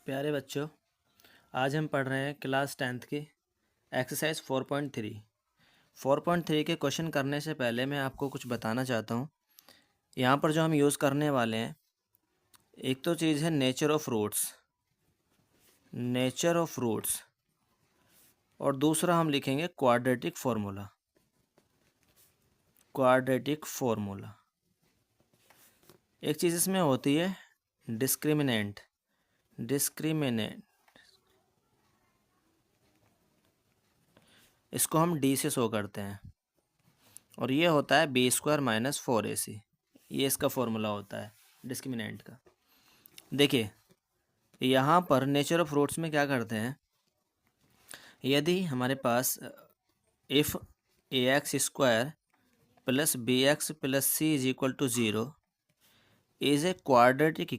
प्यारे बच्चों, आज हम पढ़ रहे हैं क्लास 10th की एक्सरसाइज 4.3। 4.3 के क्वेश्चन करने से पहले मैं आपको कुछ बताना चाहता हूँ। यहाँ पर जो हम यूज़ करने वाले हैं, एक तो चीज़ है नेचर ऑफ रूट्स, और दूसरा हम लिखेंगे क्वाड्रेटिक फार्मूला। एक चीज़ इसमें होती है डिस्क्रिमिनेंट। इसको हम डी से शो करते हैं, और ये होता है b² - 4ac। ये इसका फॉर्मूला होता है डिस्क्रिमिनेंट का। देखिए, यहाँ पर नेचर ऑफ रूट्स में क्या करते हैं, यदि हमारे पास if ax² + bx + c = 0 is a quadratic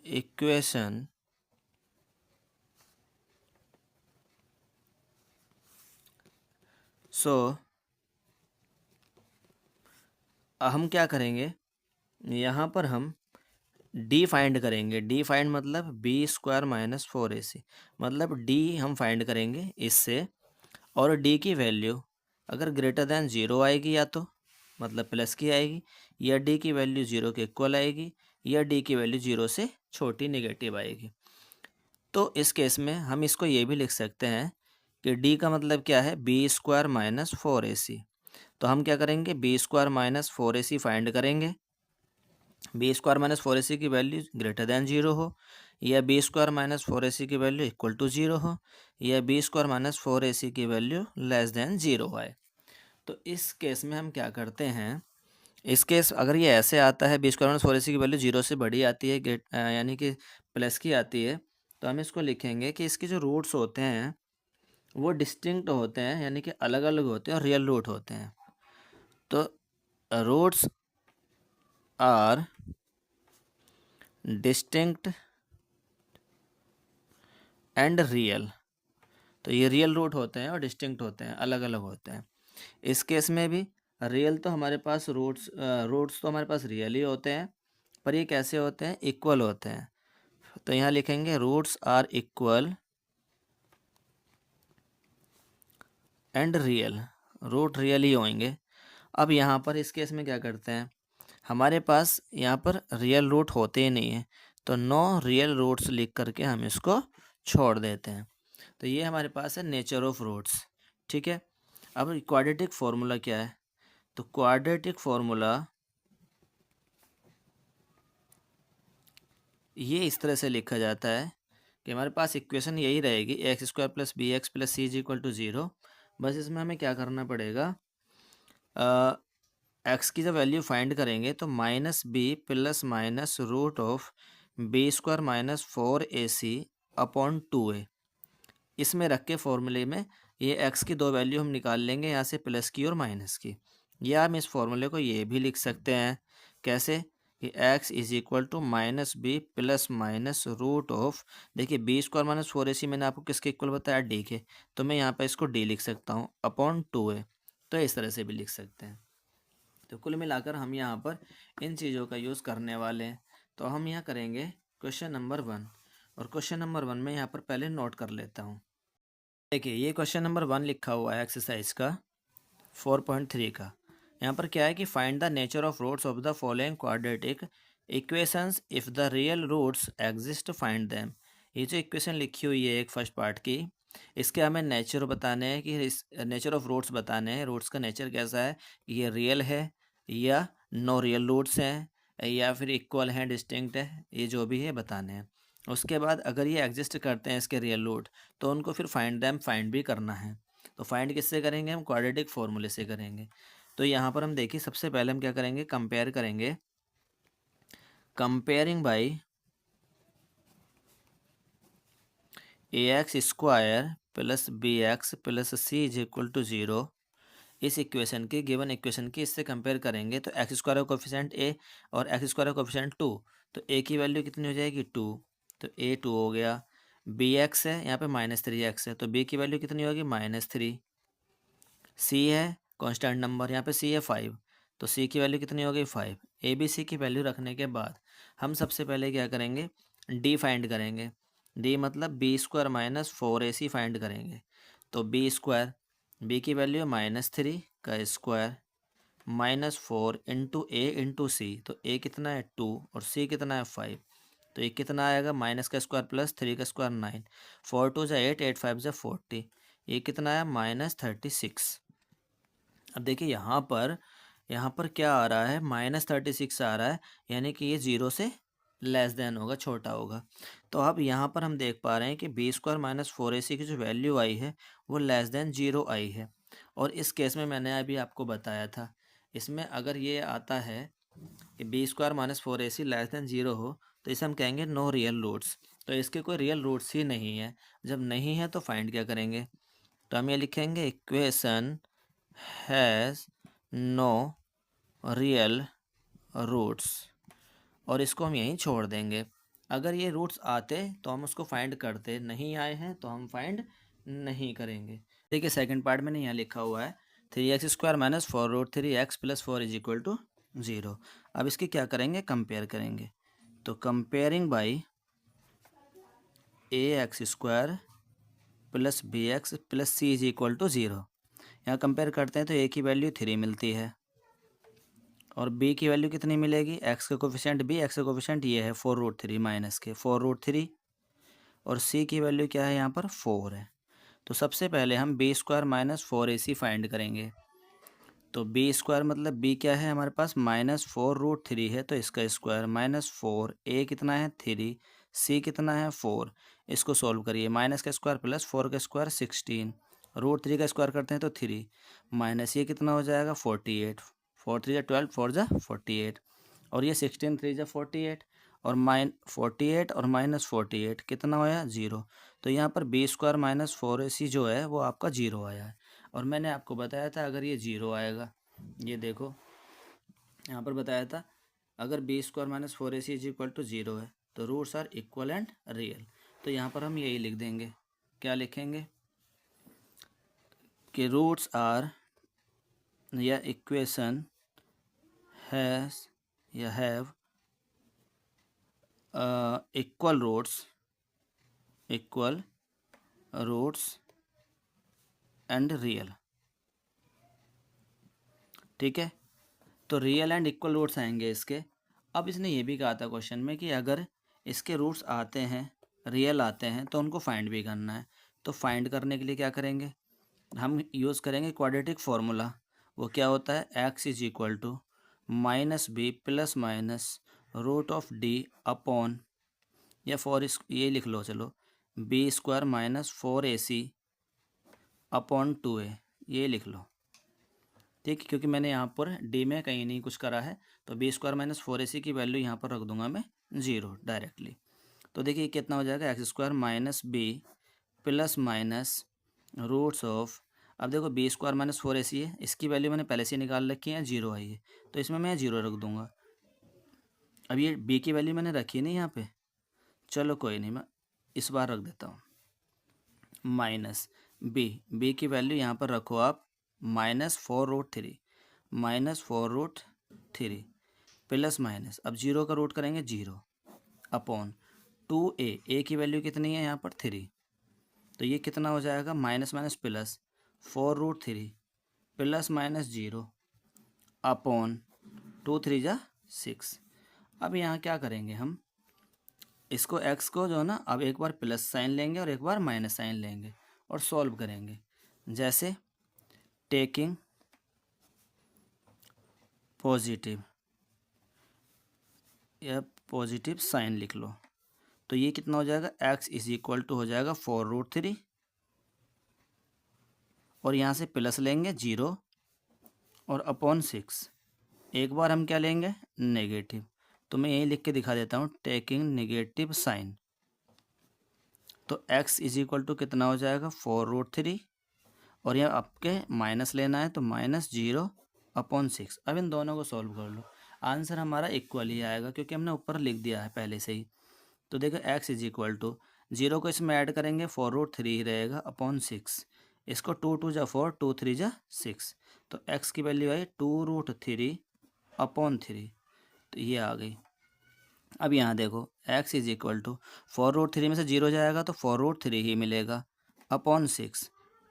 equation so हम क्या करेंगे, यहाँ पर हम डी फाइंड करेंगे। डी फाइंड मतलब b² - 4ac, मतलब डी हम फाइंड करेंगे इससे, और डी की वैल्यू अगर ग्रेटर दैन 0 आएगी या तो मतलब प्लस की आएगी, या डी की वैल्यू 0 के इक्वल आएगी, या डी की वैल्यू 0 से छोटी नेगेटिव आएगी। तो इस केस में हम इसको ये भी लिख सकते हैं कि डी का मतलब क्या है, b² - 4ac। तो हम क्या करेंगे, b² - 4ac फाइंड करेंगे। b² - 4ac की वैल्यू ग्रेटर दैन 0 हो, या b² - 4ac की वैल्यू इक्वल टू 0 हो, या b² - 4ac की वैल्यू लेस दैन 0 आए। तो इस केस में हम क्या करते हैं, इस केस अगर ये ऐसे आता है b² - 4ac की वैल्यू 0 से बड़ी आती है, यानी कि प्लस की आती है, तो हम इसको लिखेंगे कि इसके जो रूट्स होते हैं वो डिस्टिंक्ट होते हैं, यानी कि अलग अलग होते हैं और रियल रूट होते हैं। तो roots are distinct and real. तो ये रियल रूट होते हैं और डिस्टिंक्ट होते हैं, अलग अलग होते हैं। इस केस में भी रियल तो हमारे पास रूट्स तो हमारे पास रियल ही होते हैं, पर ये कैसे होते हैं, इक्वल होते हैं। तो यहाँ लिखेंगे roots are equal and real, root real ही होंगे। अब यहाँ पर इस केस में क्या करते हैं, हमारे पास यहाँ पर रियल रूट होते ही नहीं है, तो नो रियल रूट्स लिख करके हम इसको छोड़ देते हैं। तो ये हमारे पास है नेचर ऑफ रूट्स। ठीक है, अब क्वाड्रेटिक फार्मूला क्या है, तो क्वाड्रेटिक फार्मूला ये इस तरह से लिखा जाता है कि हमारे पास इक्वेशन यही रहेगी, x² + bx + c = 0। बस इसमें हमें क्या करना पड़ेगा, x की जब वैल्यू फाइंड करेंगे तो -b ± (√b² - 4ac) / 2a, इसमें रख के फॉर्मूले में ये x की दो वैल्यू हम निकाल लेंगे, यहाँ से प्लस की और माइनस की। या हम इस फॉर्मूले को ये भी लिख सकते हैं, कैसे कि x = -b ± देखिए b² - 4ac मैंने आपको किसके इक्वल बताया, d के, तो मैं यहाँ पर इसको d लिख सकता हूँ / 2a। तो इस तरह से भी लिख सकते हैं। तो कुल मिलाकर हम यहाँ पर इन चीज़ों का यूज़ करने वाले हैं। तो हम यहाँ करेंगे क्वेश्चन नंबर 1, और क्वेश्चन नंबर 1 में यहाँ पर पहले नोट कर लेता हूँ। देखिए, ये क्वेश्चन नंबर 1 लिखा हुआ है एक्सरसाइज का 4.3 का। यहाँ पर क्या है कि find the nature of roots of the following quadratic equations if the real roots exist find them. ये जो इक्वेशन लिखी हुई है एक फर्स्ट पार्ट की, इसके हमें नेचर बताने हैं, कि इस नेचर ऑफ रूट्स बताने हैं, रूट्स का नेचर कैसा है, ये रियल है या नो रियल रूट्स हैं, या फिर इक्वल हैं, डिस्टिंक्ट है, ये जो भी है बताने हैं। उसके बाद अगर ये एग्जिस्ट करते हैं इसके रियल रूट, तो उनको फिर फाइंड भी करना है। तो फाइंड किससे करेंगे, हम क्वाड्रेटिक फार्मूले से करेंगे। तो यहाँ पर हम देखिए, सबसे पहले हम क्या करेंगे, कंपेयर करेंगे। Comparing by ax² + bx + c = 0, इस इक्वेशन की, गिवन इक्वेशन की, इससे कंपेयर करेंगे। तो x² का कोफिशिएंट a और x² का कोफिशिएंट 2, तो a की वैल्यू कितनी हो जाएगी, 2, तो a 2 हो गया। bx है यहाँ पे -3x है, तो b की वैल्यू कितनी होगी, -3। c है कांस्टेंट नंबर, यहाँ पे c है 5, तो सी की वैल्यू कितनी हो गई 5। ए बी सी की वैल्यू रखने के बाद हम सबसे पहले क्या करेंगे, डी फाइंड करेंगे। डी मतलब B square minus 4ac find करेंगे। तो बी स्क्वायर, बी की वैल्यू -3 का square -4 into A into C. तो ए कितना है 2 और सी कितना है 5। तो ये कितना आएगा, माइनस का स्क्वायर प्लस 3 का स्क्वायर 9, 4 2 जा 8, 8 5 जा 40। ये कितना है -36। अब देखिए यहाँ पर क्या आ रहा है, -36 आ रहा है, यानी कि ये 0 से लेस देन होगा, छोटा होगा। तो अब यहाँ पर हम देख पा रहे हैं कि बी स्क्वायर माइनस 4ac की जो वैल्यू आई है वो लेस देन 0 आई है। और इस केस में मैंने अभी आपको बताया था, इसमें अगर ये आता है कि B square minus 4ac less than 0 हो तो इसे हम कहेंगे नो रियल रूट्स। तो इसके कोई रियल रूट्स ही नहीं है। जब नहीं है तो फाइंड क्या करेंगे, तो हम ये लिखेंगे equation has no real roots, और इसको हम यहीं छोड़ देंगे। अगर ये रूट्स आते तो हम उसको फाइंड करते, नहीं आए हैं तो हम फाइंड नहीं करेंगे। देखिए सेकंड पार्ट में यहाँ लिखा हुआ है 3x² minus 4√3x plus 4 is equal to 0। अब इसकी क्या करेंगे, कंपेयर करेंगे। तो comparing by ax² plus bx plus C is equal to 0। यहाँ कंपेयर करते हैं तो a की वैल्यू 3 मिलती है और b की वैल्यू कितनी मिलेगी, x का कोफिशिएंट b, x का कोफिशिएंट ये है 4√3 माइनस के 4√3, और c की वैल्यू क्या है यहाँ पर 4 है। तो सबसे पहले हम B square minus 4ac find करेंगे। तो बी स्क्वायर मतलब b क्या है हमारे पास, -4√3 है, तो इसका स्क्वायर -4, a कितना है 3, c कितना है 4। इसको सॉल्व करिए, माइनस का स्क्वायर प्लस 4 का स्क्वायर 16, √3 का स्क्वायर करते हैं तो 3, माइनस ये कितना हो जाएगा 48, 4 3 जा 12, 4 जा 48, और ये 16 3 जा 48, और -48 और -48 कितना होया 0। तो यहाँ पर बी स्क्वायर माइनस 4ac जो है वो आपका 0 आया है। और मैंने आपको बताया था अगर ये 0 आएगा, ये देखो यहाँ पर बताया था अगर B square minus 4ac is equal to 0 है तो roots are equal and real. तो यहाँ पर हम यही लिख देंगे, क्या लिखेंगे कि रूट्स आर, या इक्वेशन हैज़ या have equal roots and real. ठीक है, तो रियल एंड इक्वल रूट्स आएंगे इसके। अब इसने ये भी कहा था क्वेश्चन में कि अगर इसके रूट्स आते हैं, रियल आते हैं, तो उनको फाइंड भी करना है। तो फाइंड करने के लिए क्या करेंगे, हम यूज़ करेंगे क्वाड्रेटिक फार्मूला। वो क्या होता है, x is equal to -b plus minus √d upon, या फॉर इस ये लिख लो चलो, B square minus 4ac upon 2a, ये लिख लो। ठीक है, क्योंकि मैंने यहाँ पर डी में कहीं नहीं कुछ करा है, तो बी स्क्वायर माइनस 4ac की वैल्यू यहाँ पर रख दूंगा मैं 0 डायरेक्टली। तो देखिए कितना हो जाएगा, x² minus B plus minus roots of, अब देखो बी स्क्वायर माइनस 4ac है, इसकी वैल्यू मैंने पहले से निकाल रखी है, 0 आई है, तो इसमें मैं 0 रख दूंगा। अब ये b की वैल्यू मैंने रखी नहीं यहाँ पे, चलो कोई नहीं, मैं इस बार रख देता हूँ माइनस बी की वैल्यू यहाँ पर रखो आप -4√3 प्लस माइनस, अब 0 का रूट करेंगे 0 अपॉन 2a की वैल्यू कितनी है यहाँ पर 3, तो ये कितना हो जाएगा, minus minus plus 4√3 plus minus 0 upon 2 3 जा 6। अब यहाँ क्या करेंगे हम, इसको x को जो है ना, अब एक बार प्लस साइन लेंगे और एक बार माइनस साइन लेंगे और सॉल्व करेंगे। जैसे टेकिंग पॉजिटिव, या पॉजिटिव साइन लिख लो, तो ये कितना हो जाएगा, x इज इक्वल टू हो जाएगा 4√3, और यहाँ से प्लस लेंगे 0 और अपॉन 6, एक बार हम क्या लेंगे नेगेटिव, तो मैं यही लिख के दिखा देता हूँ, टेकिंग नेगेटिव साइन। तो x इज इक्वल टू कितना हो जाएगा 4√3, और यहाँ आपके माइनस लेना है तो -0 अपॉन 6। अब इन दोनों को सॉल्व कर लो, आंसर हमारा इक्वल ही आएगा क्योंकि हमने ऊपर लिख दिया है पहले से ही। तो देखो x इज इक्वल टू 0 को इसमें ऐड करेंगे 4√3 ही रहेगा अपॉन 6, इसको 2 2 जा 4, 2 3 जा 6, तो x की वैल्यू आई 2√3 अपॉन 3, तो ये आ गई। अब यहाँ देखो x इज इक्वल टू 4√3 में से 0 जाएगा तो 4√3 ही मिलेगा अपॉन 6,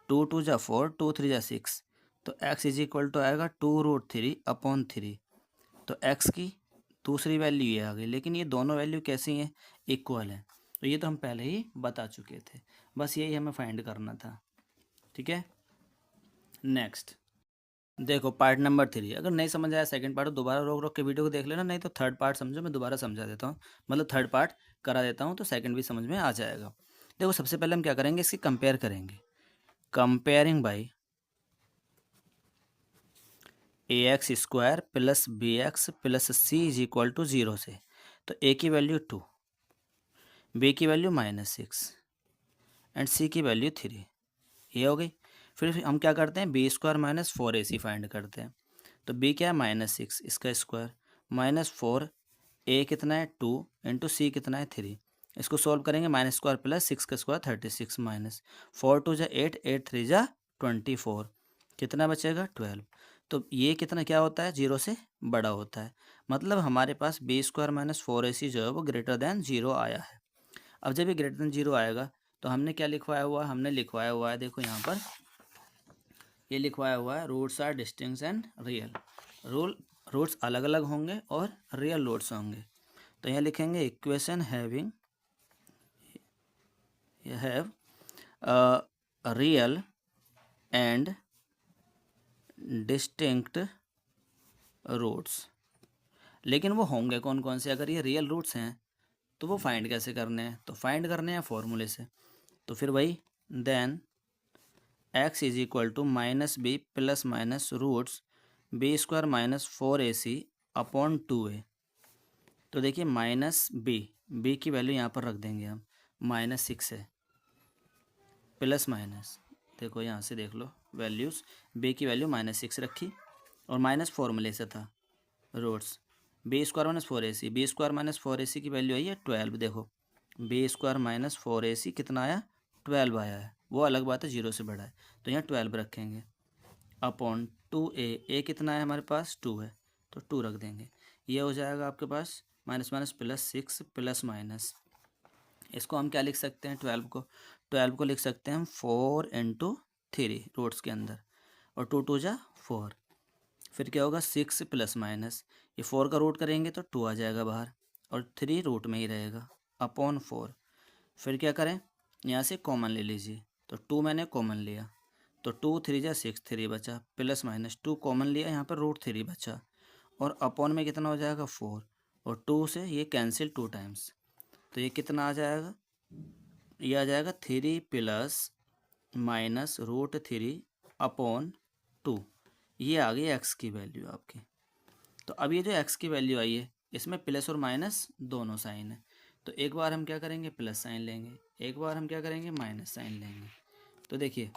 2 जा 4, 2 3 जा 6, तो x इज इक्वल टू आएगा 2√3 अपॉन 3। तो x की दूसरी वैल्यू ये आ गई, लेकिन ये दोनों वैल्यू कैसी हैं, इक्वल हैं। तो ये तो हम पहले ही बता चुके थे, बस यही हमें फाइंड करना था। ठीक है, नेक्स्ट देखो पार्ट नंबर 3। अगर नहीं समझ आया सेकंड पार्ट तो दोबारा रोक रोक के वीडियो को देख लेना, नहीं तो थर्ड पार्ट समझो, मैं दोबारा समझा देता हूँ, मतलब थर्ड पार्ट करा देता हूँ तो सेकंड भी समझ में आ जाएगा। देखो सबसे पहले हम क्या करेंगे, इसकी कंपेयर करेंगे। Comparing by ax² plus bx plus c is equal to 0 से, तो a की वैल्यू 2, b की वैल्यू -6 एंड c की वैल्यू 3, ये हो गई। फिर हम क्या करते हैं, b² माइनस 4ac फाइंड करते हैं। तो b क्या है, -6, इसका स्क्वायर -4, a कितना है 2 इंटू सी कितना है 3। इसको सॉल्व करेंगे, -² प्लस 6 का स्क्वायर 36 माइनस 4 2 जा 8, 8 3 जा 24, कितना बचेगा 12। तो ये कितना क्या होता है, 0 से बड़ा होता है, मतलब हमारे पास b² माइनस 4ac जो है वो ग्रेटर दैन 0 आया है। अब जब ये ग्रेटर दैन 0 आएगा तो हमने क्या लिखवाया हुआ है, हमने लिखवाया हुआ है, देखो यहाँ पर ये लिखवाया हुआ है, roots are distinct and real. रूट्स अलग अलग होंगे और रियल रूट्स होंगे। तो यहाँ लिखेंगे equation having have real and distinct roots. लेकिन वो होंगे कौन कौन से, अगर ये रियल रूट्स हैं तो वो फाइंड कैसे करने हैं, तो फाइंड करने हैं फॉर्मूले से। तो फिर वही then x is equal to -b plus minus roots b² minus 4ac upon 2a। तो देखिए -b की वैल्यू यहाँ पर रख देंगे हम, -6 है, प्लस माइनस देखो यहाँ से देख लो वैल्यूज़, b की वैल्यू -6 रखी और माइनस फॉर्मूले से था roots b² minus 4ac, b² minus 4ac की वैल्यू आई है 12। देखो b² माइनस 4ac कितना आया, 12 आया है, वो अलग बात है 0 से बड़ा है, तो यहाँ 12 रखेंगे अपॉन 2a कितना है हमारे पास 2 है, तो 2 रख देंगे। ये हो जाएगा आपके पास minus minus plus 6 plus minus, इसको हम क्या लिख सकते हैं, 12 को लिख सकते हैं हम 4 इंटू 3 रूट्स के अंदर, और 2 2 जा 4, फिर क्या होगा 6 प्लस माइनस, ये 4 का रूट करेंगे तो 2 आ जाएगा बाहर और 3 रूट में ही रहेगा अपॉन 4। फिर क्या करें, यहाँ से कॉमन ले लीजिए, तो 2 मैंने कॉमन लिया, तो 2 3 जा 6, 3 बचा, प्लस माइनस 2 कॉमन लिया, यहाँ पर √3 बचा, और अपॉन में कितना हो जाएगा 4, और 2 से ये कैंसिल 2 टाइम्स, तो ये कितना आ जाएगा, ये आ जाएगा 3 प्लस माइनस √3 अपॉन 2। ये आ गई x की वैल्यू आपकी। तो अब ये जो x की वैल्यू आई है इसमें प्लस और माइनस दोनों साइन है, तो एक बार हम क्या करेंगे प्लस साइन लेंगे, एक बार हम क्या करेंगे माइनस साइन लेंगे। तो देखिए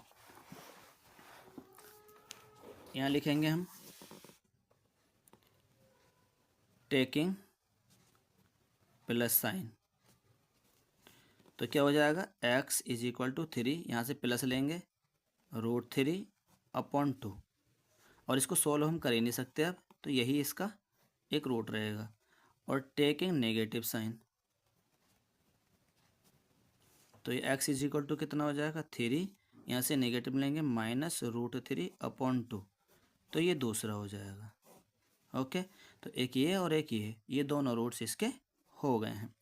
यहाँ लिखेंगे हम टेकिंग प्लस साइन, तो क्या हो जाएगा x इज इक्वल टू 3, यहाँ से प्लस लेंगे √3 अपॉन 2, और इसको सोल्व हम कर ही नहीं सकते अब, तो यही इसका एक रूट रहेगा, और टेकिंग नेगेटिव साइन, तो ये x इज इक्वल टू कितना हो जाएगा 3, यहाँ से नेगेटिव लेंगे माइनस √3 अपॉन 2, तो ये दूसरा हो जाएगा। ओके, तो एक ये और एक ये दोनों रूट्स इसके हो गए हैं।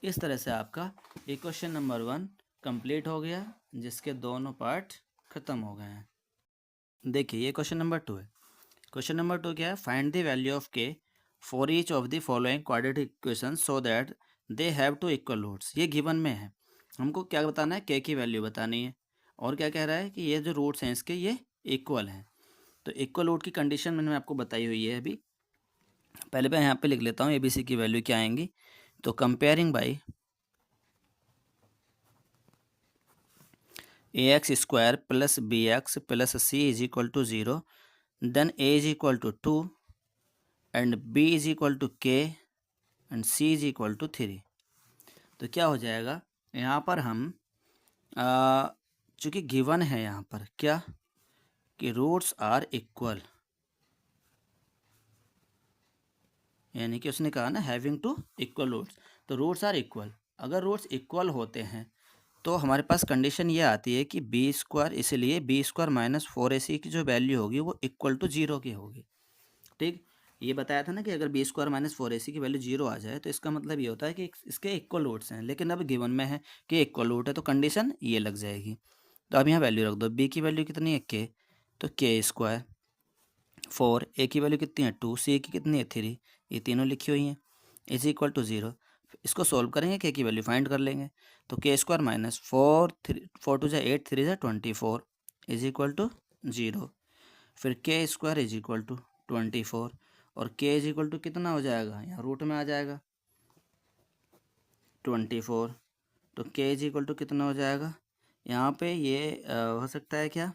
इस तरह से आपका इक्वेशन नंबर 1 कंप्लीट हो गया, जिसके दोनों पार्ट खत्म हो गए हैं। देखिए ये क्वेश्चन नंबर 2 है। क्वेश्चन नंबर 2 क्या है, find the value of k for each of the following quadratic equation so that they have two equal roots. ये गिवन में है, हमको क्या बताना है, k की वैल्यू बतानी है, और क्या कह रहा है कि ये जो रूट्स हैं इसके ये इक्वल हैं। तो इक्वल रूट की कंडीशन मैंने आपको बताई हुई है अभी, पहले मैं यहाँ पे लिख लेता हूँ ए बी सी की वैल्यू क्या आएंगी। तो comparing by ax² plus bx plus c is equal to 0, then a is equal to 2 and b is equal to k and c is equal to 3। तो क्या हो जाएगा, यहाँ पर हम चूँकि गिवन है यहाँ पर क्या कि रूट्स आर इक्वल, यानी कि उसने कहा ना हैविंग टू इक्वल रूट्स, तो रूट्स आर इक्वल। अगर रूट्स इक्वल होते हैं तो हमारे पास कंडीशन ये आती है कि बी स्क्वायर, इसलिए बी स्क्वायर माइनस 4ac की जो वैल्यू होगी वो इक्वल टू 0 की होगी। ठीक, ये बताया था ना कि अगर बी स्क्वायर माइनस 4ac की वैल्यू 0 आ जाए तो इसका मतलब ये होता है कि इसके इक्वल रूट्स हैं, लेकिन अब गिवन में है कि इक्वल रूट है तो कंडीशन ये लग जाएगी। तो अब यहाँ वैल्यू रख दो, बी की वैल्यू कितनी है के, तो के स्क्वायर 4, ए की वैल्यू कितनी है 2, सी की कितनी है 3, ये तीनों लिखी हुई हैं, इज इक्वल टू 0। इसको सोल्व करेंगे, के की वैल्यू फाइंड कर लेंगे। तो k squared minus 4 two 8 3 = 24 is equal to 0। फिर के स्क्वायर इज इक्वल टू 24 और के इज इक्वल टू कितना हो जाएगा, यहाँ रूट में आ जाएगा 24। तो के इज इक्वल टू कितना हो जाएगा, यहाँ पे ये हो सकता है क्या,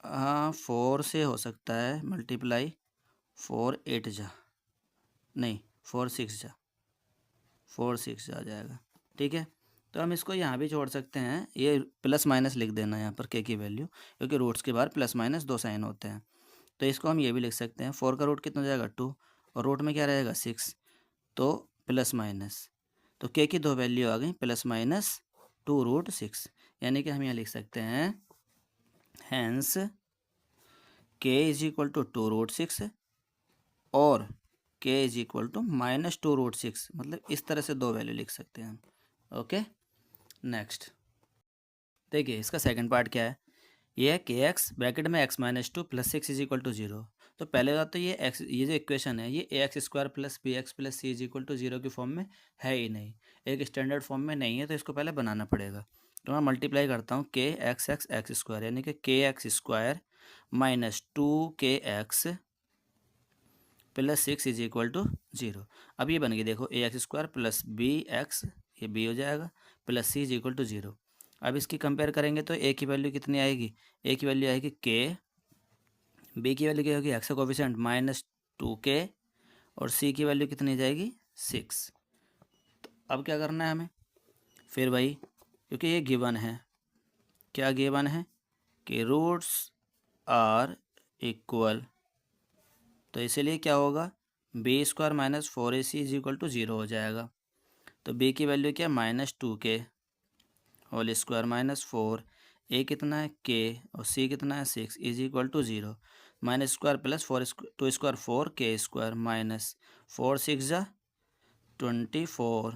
हाँ 4 से हो सकता है मल्टीप्लाई, 4 8 जा, नहीं 4 6 जा, 4 6 आ जाएगा। ठीक है, तो हम इसको यहाँ भी छोड़ सकते हैं, ये प्लस माइनस लिख देना यहाँ पर के की वैल्यू, क्योंकि रूट्स के बाहर प्लस माइनस 2 साइन होते हैं। तो इसको हम ये भी लिख सकते हैं, 4 का रूट कितना हो जाएगा 2 और रूट में क्या रहेगा 6, तो प्लस माइनस, तो के की दो वैल्यू आ गई प्लस माइनस 2√6, यानी कि हम यहाँ लिख सकते हैं हैंस के इज इक्वल टू 2√6 और के इज इक्वल टू माइनस 2√6, मतलब इस तरह से दो वैल्यू लिख सकते हैं हम। ओके, नेक्स्ट देखिए इसका सेकंड पार्ट क्या है, ये है के एक्स ब्रैकेट में x minus 2 plus 6 is equal to 0। तो पहले बात तो ये एक्स, ये जो इक्वेशन है ये A X square plus B X plus C is equal to 0 की फॉर्म में है ही नहीं, एक स्टैंडर्ड फॉर्म में नहीं है, तो इसको पहले बनाना पड़ेगा। तो मैं मल्टीप्लाई करता हूँ के एक्स एक्स एक्स स्क्वायर, यानी कि के x squared minus 2 K X plus 6 is equal to 0। अब ये बन गई देखो A X square plus B X, ये बी हो जाएगा, plus C is equal to 0। अब इसकी कंपेयर करेंगे तो ए की वैल्यू कितनी आएगी, ए की वैल्यू आएगी के, बी की वैल्यू क्या होगी एक्स का कोफिशिएंट माइनस 2 के और सी की वैल्यू कितनी जाएगी 6। तो अब क्या करना है हमें, फिर वही, क्योंकि ये गिवन है, क्या गिवन है कि रूट्स आर इक्वल, तो इसीलिए क्या होगा b square minus 4ac is equal to 0 हो जाएगा। तो बी की वैल्यू क्या माइनस 2 के होल स्क्वायर माइनस 4, ए कितना है के और सी कितना है 6 is equal to 0। Minus squared plus 2 squared 4 k squared minus 4 6 जा 24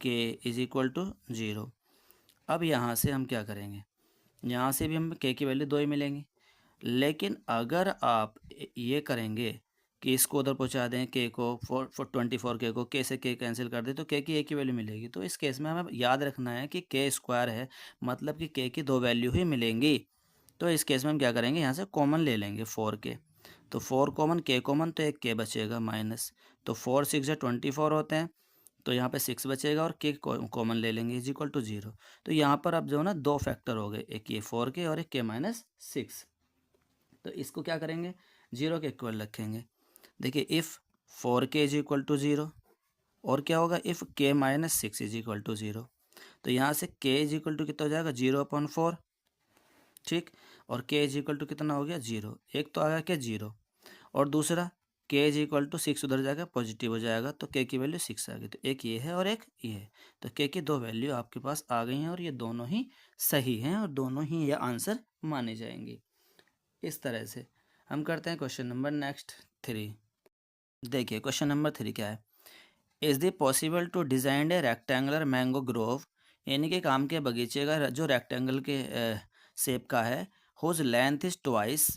के इज इक्वल टू 0। अब यहाँ से हम क्या करेंगे, यहाँ से भी हम के की वैल्यू 2 ही मिलेंगी, लेकिन अगर आप ये करेंगे कि इसको उधर पहुँचा दें के को 24 के को के से के कैंसिल कर दें तो के की एक ही वैल्यू मिलेगी। तो इस केस में हमें याद रखना है कि के स्क्वायर है, मतलब कि के की दो वैल्यू ही मिलेंगी। तो इस केस में हम क्या करेंगे, यहाँ से कॉमन ले लेंगे 4 के, तो 4 कॉमन के कॉमन, तो एक के बचेगा माइनस, तो 4 6 24 होते हैं, तो यहाँ पे 6 बचेगा और के कॉमन ले लेंगे इज इक्वल टू 0। तो यहाँ पर अब जो ना दो फैक्टर हो गए, एक ये 4 के और एक के माइनस 6। तो इसको क्या करेंगे 0 के इक्वल रखेंगे। देखिए इफ़ 4 के इज इक्वल टू 0 और क्या होगा इफ़ के माइनस 6 इज इक्वल टू 0। तो यहाँ से के इज इक्वल टू कितना हो जाएगा 0/4, ठीक, और के इज इक्वल टू कितना हो गया 0, एक तो आ गया क्या 0 और दूसरा के इज इक्वल टू 6 उधर जाएगा पॉजिटिव हो जाएगा, तो के की वैल्यू 6 आ गई। तो एक ये है और एक ये है, तो के की दो वैल्यू आपके पास आ गई हैं और ये दोनों ही सही हैं और दोनों ही ये आंसर माने जाएंगे। इस तरह से हम करते हैं क्वेश्चन नंबर नेक्स्ट 3। देखिए क्वेश्चन नंबर 3 क्या है, is the possible to design a rectangular mango grove, यानी कि एक आम के बगीचे का जो रेक्टेंगल के शेप का है, whose length is twice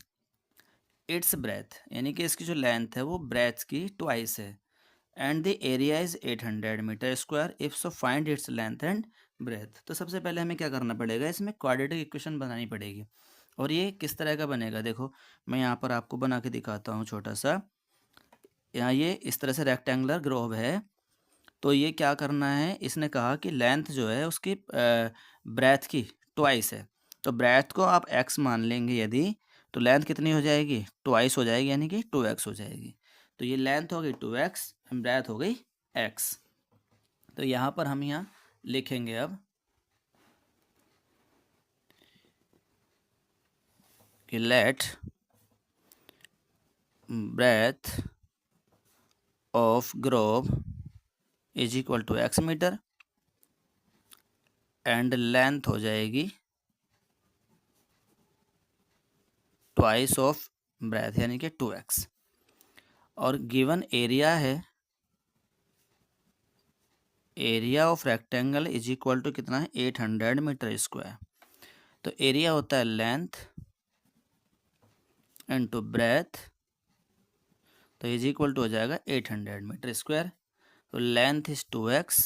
its breadth, यानी कि इसकी जो लेंथ है वो ब्रेथ की ट्वाइस है, and the area is 800 metre square, if so find its length and breadth. तो सबसे पहले हमें क्या करना पड़ेगा, इसमें क्वाड्रेटिक इक्वेशन बनानी पड़ेगी। और ये किस तरह का बनेगा, देखो मैं यहाँ पर आपको बना के दिखाता हूँ छोटा सा। यहाँ ये इस तरह से रेक्टेंगुलर ग्रोव है, तो ये क्या करना है, इसने कहा कि लेंथ जो है उसकी ब्रेथ की ट्वाइस है, तो ब्रेथ को आप x मान लेंगे यदि, तो लेंथ कितनी हो जाएगी ट्वाइस हो जाएगी, यानी कि 2x हो जाएगी। तो ये लेंथ हो गई 2x, ब्रेथ हो गई x। तो यहाँ पर हम यहाँ लिखेंगे अब कि let breadth of grove is equal to x metre and length हो जाएगी ट्वाइस ऑफ ब्रेथ यानी कि 2x। और गिवन एरिया है, area of rectangle is equal to कितना है 800 मीटर स्क्वायर। तो एरिया होता है लेंथ इनटू ब्रेथ, तो इज इक्वल टू हो जाएगा 800 मीटर स्क्वायर। तो length is 2x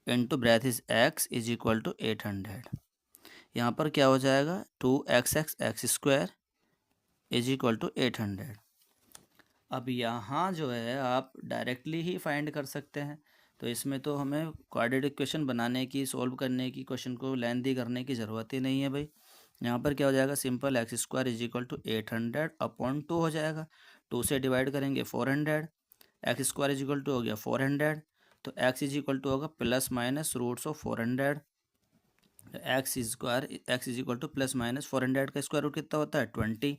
into breadth is x is equal to 800। यहाँ पर क्या हो जाएगा 2x x squared is equal to 800। अब यहाँ जो है आप डायरेक्टली ही फाइंड कर सकते हैं, तो इसमें तो हमें क्वाड्रेटिक इक्वेशन बनाने की, सॉल्व करने की, क्वेश्चन को लेंथी करने की ज़रूरत ही नहीं है भाई। यहाँ पर क्या हो जाएगा simple x squared is equal to 800 upon 2 हो जाएगा। 2 से डिवाइड करेंगे 400, x squared is equal to हो गया 400, तो एक्स इज इक्वल टू होगा plus minus roots of 400। X is equal to plus minus 400 का स्क्वायर रूट कितना होता है 20।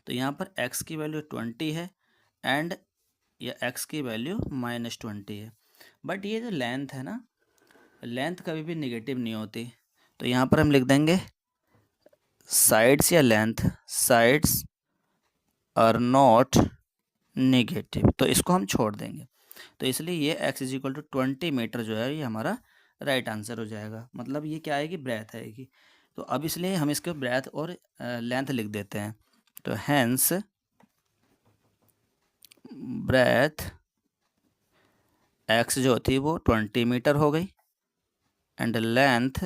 तो यहाँ पर x की वैल्यू 20 है एंड या x की वैल्यू -20 है। बट ये जो लेंथ है ना, लेंथ कभी भी नेगेटिव नहीं होती, तो यहाँ पर हम लिख देंगे साइड्स या length, sides are not negative, तो इसको हम छोड़ देंगे। तो इसलिए ये x is equal to 20 metre जो है ये हमारा राइट आंसर हो जाएगा। मतलब ये क्या आएगी, ब्रेथ आएगी। तो अब इसलिए हम इसके ब्रेथ और लेंथ लिख देते हैं। तो हैंस ब्रेथ x जो थी वो 20 मीटर हो गई एंड लेंथ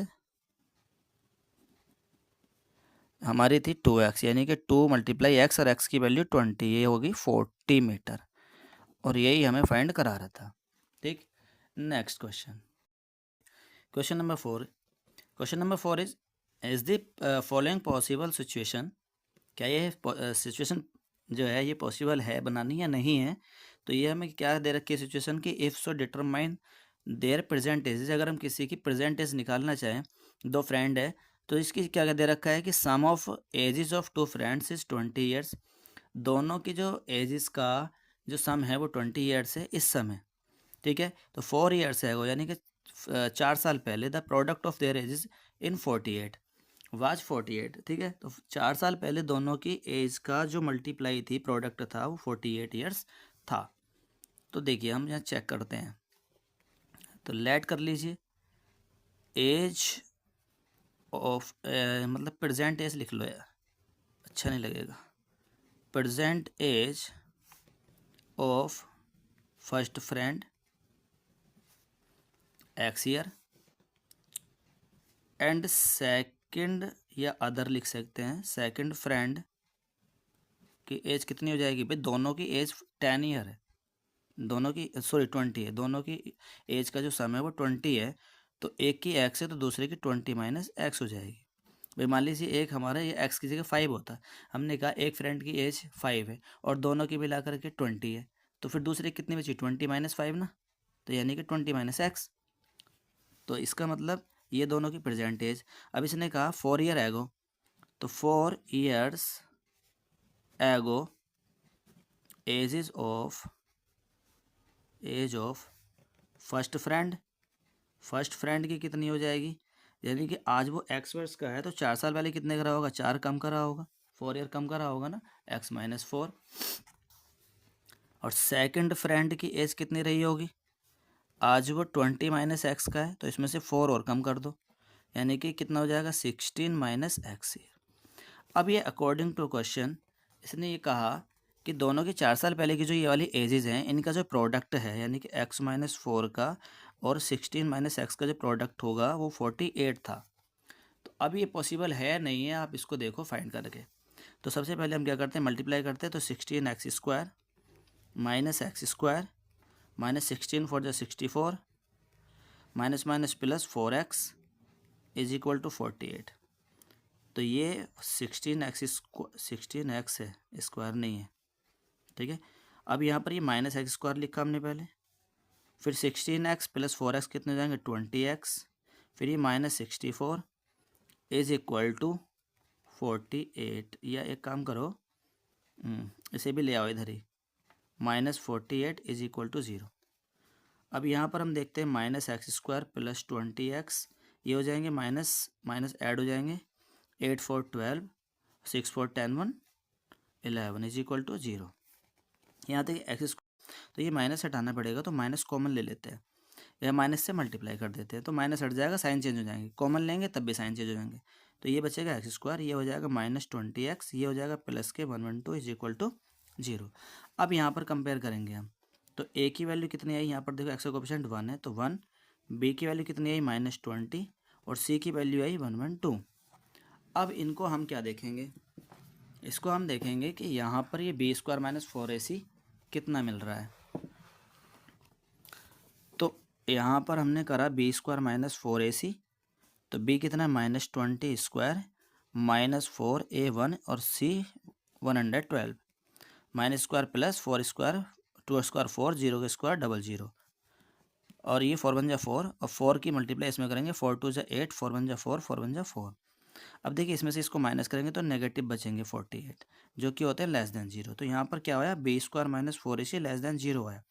हमारी थी 2x, यानी कि 2 मल्टीप्लाई x और x की वैल्यू 20, ये होगी 40 मीटर। और यही हमें फाइंड करा रहा था। ठीक, next question, question number 4। Question number 4 is the following possible situation. क्या ये सिचुएशन जो है ये पॉसिबल है बनानी या नहीं है। तो ये हमें क्या दे रखी है सिचुएशन की, if so determine their present age. अगर हम किसी की प्रेजेंट एज निकालना चाहें, दो फ्रेंड है, तो इसकी क्या दे रखा है कि sum of ages of two friends is 20 years. दोनों की जो एजेस का जो सम है वो 20 ईयर्स है इस समय। ठीक है, तो 4 ईयर्स है वो, यानी कि 4 साल पहले the product of their edges in 48 was 48। ठीक है, तो 4 साल पहले दोनों की एज का जो मल्टीप्लाई थी प्रोडक्ट था वो 48 ईयर्स था। तो देखिए हम यहाँ चेक करते हैं, तो लेट कर लीजिए एज ऑफ मतलब प्रेजेंट एज लिख लो यार, अच्छा नहीं लगेगा। Present age of first friend x year and second या अदर लिख सकते हैं, सेकंड फ्रेंड की एज कितनी हो जाएगी भाई, दोनों की एज 10 ईयर है, दोनों की 20 है, दोनों की एज का जो सम है वो 20 है। तो एक की एक्स है तो दूसरे की 20 माइनस एक्स हो जाएगी। भाई मान लीजिए एक हमारा ये एक्स की जगह 5 होता, हमने कहा एक फ्रेंड की एज 5 है और दोनों की मिला करके 20 है, तो फिर दूसरे कितनी बची 20 माइनस 5 ना, तो यानी कि 20 माइनस एक्स। तो इसका मतलब ये दोनों की प्रेजेंट एज। अब इसने कहा 4 ईयर एगो, तो 4 years ago age of first friend, first friend की कितनी हो जाएगी, यानी कि आज वो एक्स वर्ष का है तो 4 साल पहले कितने करा होगा, 4 कम करा होगा, 4 ईयर कम करा होगा ना, एक्स माइनस 4। और सेकंड फ्रेंड की एज कितनी रही होगी, आज वो 20 माइनस एक्स का है तो इसमें से 4 और कम कर दो, यानी कि कितना हो जाएगा 16 माइनस एक्स ईयर। अब ये अकॉर्डिंग टू क्वेश्चन इसने ये कहा कि दोनों के 4 साल पहले की जो ये वाली एजेस हैं इनका जो प्रोडक्ट है, यानी कि एक्स माइनस 4 का और 16 माइनस एक्स का जो प्रोडक्ट होगा वो 48 था। तो अब ये पॉसिबल है नहीं है, आप इसको देखो फाइंड करके। तो सबसे पहले हम क्या करते हैं, मल्टीप्लाई करते हैं, तो 16 x squared minus x squared minus 16 4 64 minus minus plus 4x is equal to 48। तो ये 16x है, स्क्वायर नहीं है। ठीक है, अब यहाँ पर ये माइनस एक्स स्क्वायर लिखा हमने पहले, फिर 16x प्लस 4x कितने हो जाएंगे 20x, फिर ये माइनस 64 इज इक्वल टू 48। या एक काम करो इसे भी ले आओ इधर ही, -48 इज इक्वल टू 0। अब यहाँ पर हम देखते हैं -x² + 20x, ये हो जाएंगे माइनस माइनस ऐड हो जाएंगे, 8 4 12, 6 4 10 1 11 इज इक्वल टू 0। यहाँ तक x², तो ये माइनस हटाना पड़ेगा, तो माइनस कॉमन ले लेते हैं या माइनस से मल्टीप्लाई कर देते हैं, तो माइनस हट जाएगा, साइन चेंज हो जाएंगे, कॉमन लेंगे तब भी साइन चेंज हो जाएंगे, तो ये बचेगा x², ये हो जाएगा -20x, ये हो जाएगा प्लस के 112 इज इक्वल टू 0। अब यहाँ पर कंपेयर करेंगे हम, तो a की वैल्यू कितनी आई, यहाँ पर देखो x का कोफिशिएंट 1 है तो 1, b की वैल्यू कितनी आई -20 और c की वैल्यू आई 112। अब इनको हम क्या देखेंगे, इसको हम देखेंगे कि यहाँ पर ये b² - 4ac कितना मिल रहा है। तो यहाँ पर हमने करा b² - 4ac, तो b कितना है -20² -4a1 और c 112, -² + 4² 2² 4, 0 का स्क्वायर 00, और ये 4 1 जा 4 और 4 की मल्टीप्लाई इसमें करेंगे, 4 2 जा 8, 4 1 जा 4, 4 1 जा 4। अब देखिए इसमें से इसको माइनस करेंगे तो नेगेटिव बचेंगे 48, जो कि होते हैं <0। तो यहाँ पर क्या होया, b² - 4ac <0 है।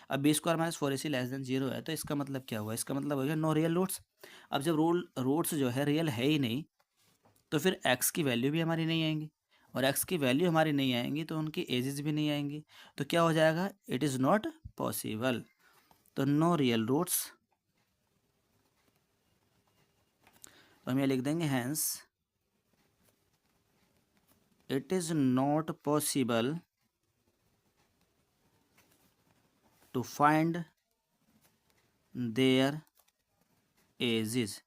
अब b² - 4ac <0 है, तो इसका मतलब क्या हुआ, इसका मतलब हो गया नो रियल रूट्स। अब जब रूट्स जो है रियल है ही नहीं, तो फिर x की वैल्यू भी हमारी नहीं आएंगी, और x की वैल्यू हमारी नहीं आएंगी तो उनकी एजेस भी नहीं आएंगी, तो क्या हो जाएगा, इट इज़ नॉट पॉसिबल। तो नो रियल रूट्स, तो हम ये लिख देंगे hence it is not possible to find their ages,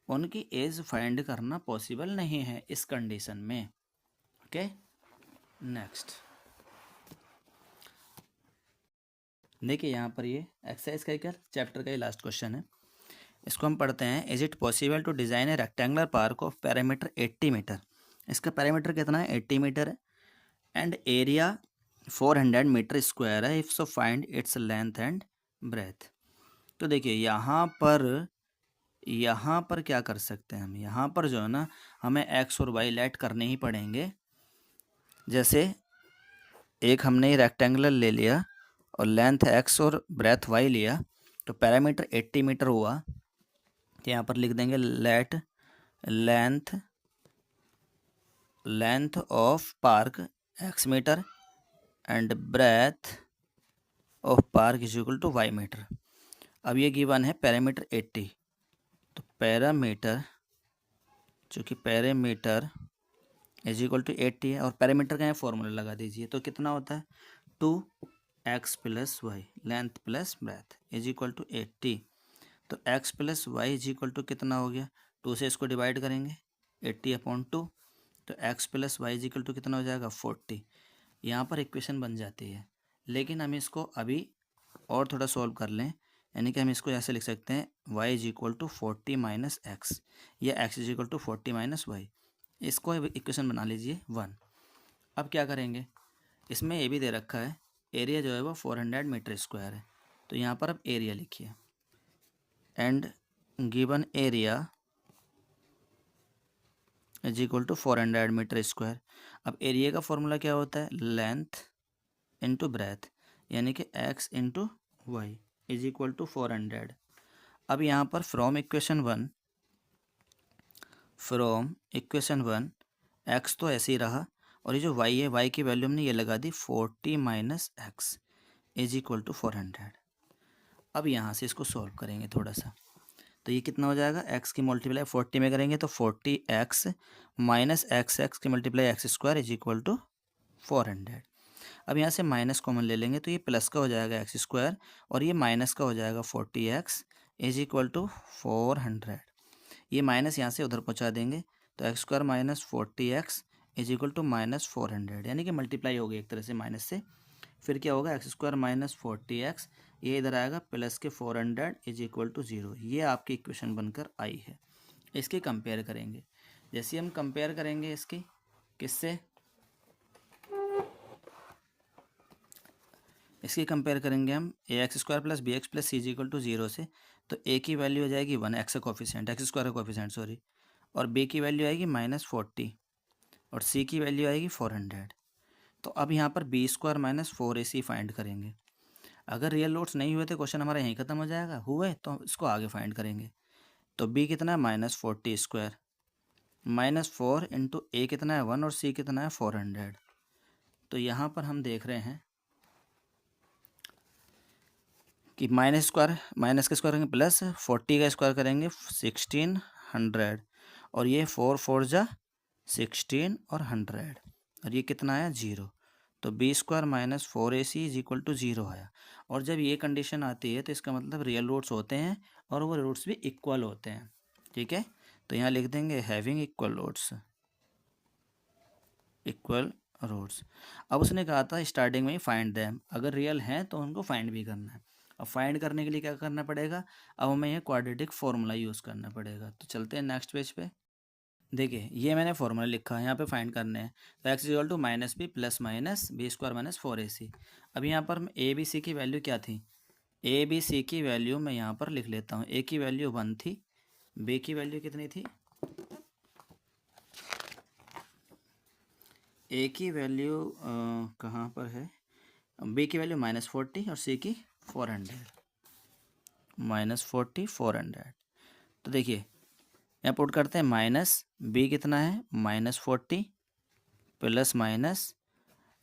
उनकी एज फाइंड करना पॉसिबल नहीं है इस कंडीशन में। ओके, नेक्स्ट देखिए यहाँ पर ये एक्सरसाइज का क्या चैप्टर का ये लास्ट क्वेश्चन है, इसको हम पढ़ते हैं। Is it possible to design a rectangular park of parameter 80 metre, इसका पैरामीटर कितना है 80 मीटर है, एंड एरिया 400 मीटर स्क्वायर है, if so find its length and breadth. तो देखिए यहाँ पर क्या कर सकते हैं हम, यहाँ पर जो है ना हमें एक्स और वाई लेट करने ही पड़ेंगे। जैसे एक हमने ये रेक्टेंगुलर ले लिया और लेंथ एक्स और ब्रेथ वाई लिया, तो पैरामीटर 80 मीटर हुआ, तो यहाँ पर लिख देंगे let length of park x metre and breadth of park is equal to y metre. अब ये गिवन है पैरामीटर 80, तो पैरामीटर चूँकि पैरामीटर इज इक्वल टू 80 है और पैरामीटर का यहाँ फॉर्मूला लगा दीजिए, तो कितना होता है 2x + y length plus breadth is equal to 80। तो x + y is equal to कितना हो गया, 2 से इसको डिवाइड करेंगे 80/2, तो x + y is equal to कितना हो जाएगा 40। यहाँ पर इक्वेशन बन जाती है, लेकिन हम इसको अभी और थोड़ा सॉल्व कर लें, यानी कि हम इसको ऐसे लिख सकते हैं y is equal to 40 - x या x is equal to 40 - y, इसको इक्वेशन बना लीजिए 1। अब क्या करेंगे, इसमें ये भी दे रखा है एरिया जो है वो 400 मीटर स्क्वायर है, तो यहाँ पर अब एरिया लिखिए, and given area is equal to 400 metre square. अब एरिया का फॉर्मूला क्या होता है, लेंथ इंटू ब्रेथ, यानी कि x into y is equal to 400। अब यहाँ पर फ्रॉम इक्वेशन वन x तो ऐसे ही रहा, और ये जो y है y की वैल्यू हमने ये लगा दी 40 - x इज इक्वल टू 400। अब यहाँ से इसको सॉल्व करेंगे थोड़ा सा, तो ये कितना हो जाएगा, x की मल्टीप्लाई 40 में करेंगे तो 40x - x की multiply x² is equal to 400। अब यहाँ से माइनस कॉमन ले लेंगे, तो ये प्लस का हो जाएगा x² और ये माइनस का हो जाएगा 40x इज इक्वल टू 400। ये माइनस यहाँ से उधर पहुँचा देंगे, तो x² - 40x is equal to -400, यानी कि मल्टीप्लाई हो गई एक तरह से माइनस से। फिर क्या होगा, x² - 40x, ये इधर आएगा प्लस के 400 इज इक्वल टू 0। ये आपकी इक्वेशन बनकर आई है। इसकी कंपेयर करेंगे, जैसे हम कंपेयर करेंगे इसकी किससे, इसकी कंपेयर करेंगे हम ax² + bx + c equal to 0 से, तो a की वैल्यू हो जाएगी 1, x का कोफिशिएंट x² का कोफिशिएंट सॉरी, और b की वैल्यू आएगी -40 और c की वैल्यू आएगी 400। तो अब यहाँ पर B square minus 4ac find करेंगे। अगर रियल रूट्स नहीं हुए तो क्वेश्चन हमारा यहीं ख़त्म हो जाएगा, हुए तो इसको आगे फाइंड करेंगे। तो b कितना है -40 स्क्वायर, -4 इंटू a कितना है 1 और c कितना है 400। तो यहाँ पर हम देख रहे हैं कि माइनस स्क्वायर माइनस का स्क्वायर करेंगे प्लस 40 का स्क्वायर करेंगे 1600 और ये 4 4 जा 16 और 100 और ये कितना आया 0। तो B square minus 4ac is equal to 0 आया। और जब ये कंडीशन आती है तो इसका मतलब रियल रूट्स होते हैं और वो रूट्स भी इक्वल होते हैं। ठीक है, तो यहाँ लिख देंगे having equal roots, equal roots. अब उसने कहा था स्टार्टिंग में ही फाइंड देम, अगर रियल हैं तो उनको फाइंड भी करना है। अब फाइंड करने के लिए क्या करना पड़ेगा, अब हमें ये क्वाड्रेटिक फॉर्मूला यूज़ करना पड़ेगा। तो चलते हैं नेक्स्ट पेज पे। देखिए ये मैंने फॉर्मूला लिखा है, यहाँ पे फाइंड करने हैं। तो x equal to minus B plus minus b square minus 4ac। अब यहाँ पर ए बी सी की वैल्यू क्या थी, ए बी सी की वैल्यू मैं यहाँ पर लिख लेता हूँ। ए की वैल्यू 1 थी, बी की वैल्यू कितनी थी, ए की वैल्यू कहाँ पर है, बी की वैल्यू -40 और सी की 400, -40 400। तो देखिए यहाँ पुट करते हैं माइनस बी कितना है -40 plus minus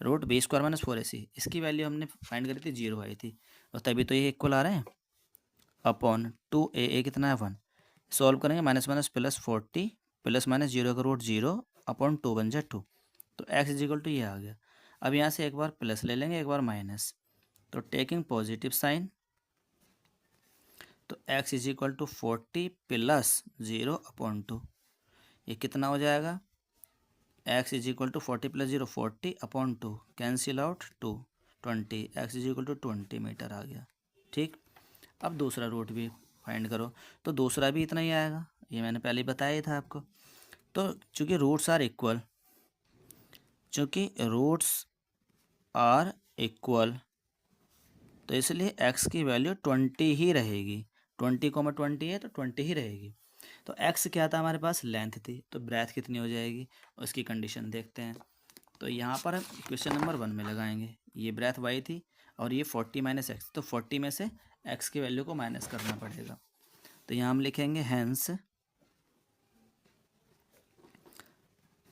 root b square minus 4ac। इसकी वैल्यू हमने फाइंड करी थी 0 आई थी और तभी तो ये इक्वल आ रहे हैं अपॉन 2a कितना है 1। सॉल्व करेंगे minus minus plus 40 plus minus 0 का रूट 0 अपॉन 2 बन जाए 2। तो x इज इक्वल टू ये आ गया। अब यहाँ से एक बार प्लस ले लेंगे एक बार माइनस, तो टेकिंग पॉजिटिव साइन, तो x is equal to 40 plus 0 upon 2। ये कितना हो जाएगा, x is equal to 40 plus 0 40 upon 2, cancel out 2 20, x is equal to 20 metre आ गया। ठीक, अब दूसरा रूट भी फाइंड करो, तो दूसरा भी इतना ही आएगा, ये मैंने पहले ही बताया था आपको। तो चूँकि रूट्स आर इक्वल, चूँकि रूट्स आर इक्वल तो इसलिए x की वैल्यू 20 ही रहेगी। 20, 20 है तो 20 ही रहेगी। तो x क्या था हमारे पास, लेंथ थी, तो ब्रेथ कितनी हो जाएगी उसकी कंडीशन देखते हैं। तो यहाँ पर हम क्वेश्चन नंबर 1 में लगाएंगे, ये ब्रेथ y थी और ये 40 माइनस एक्स, तो 40 में से x की वैल्यू को माइनस करना पड़ेगा। तो यहाँ हम लिखेंगे हैंस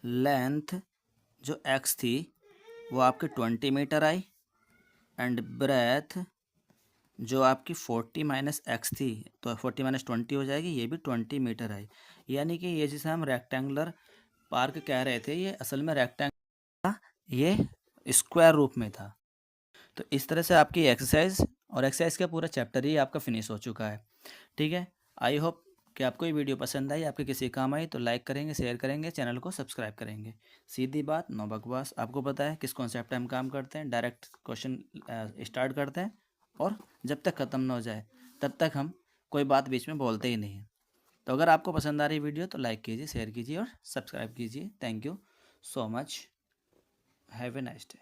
लेंथ जो x थी वो आपकी 20 मीटर आई एंड ब्रेथ जो आपकी 40 माइनस एक्स थी तो 40 माइनस 20 हो जाएगी, ये भी 20 मीटर आई। यानी कि ये जिसे हम रेक्टेंगुलर पार्क कह रहे थे ये असल में रेक्टेंगल था, ये स्क्वायर रूप में था। तो इस तरह से आपकी एक्सरसाइज और एक्सरसाइज का पूरा चैप्टर ही आपका फिनिश हो चुका है। ठीक है, आई होप कि आपको ये वीडियो पसंद आई, आपके किसी काम आई तो लाइक करेंगे, शेयर करेंगे, चैनल को सब्सक्राइब करेंगे। सीधी बात, नो बकवास। आपको पता है किस कॉन्सेप्ट पे हम काम करते हैं, डायरेक्ट क्वेश्चन स्टार्ट करते हैं और जब तक ख़त्म ना हो जाए तब तक हम कोई बात बीच में बोलते ही नहीं हैं। तो अगर आपको पसंद आ रही वीडियो तो लाइक कीजिए, शेयर कीजिए और सब्सक्राइब कीजिए। Thank you so much, have a nice day.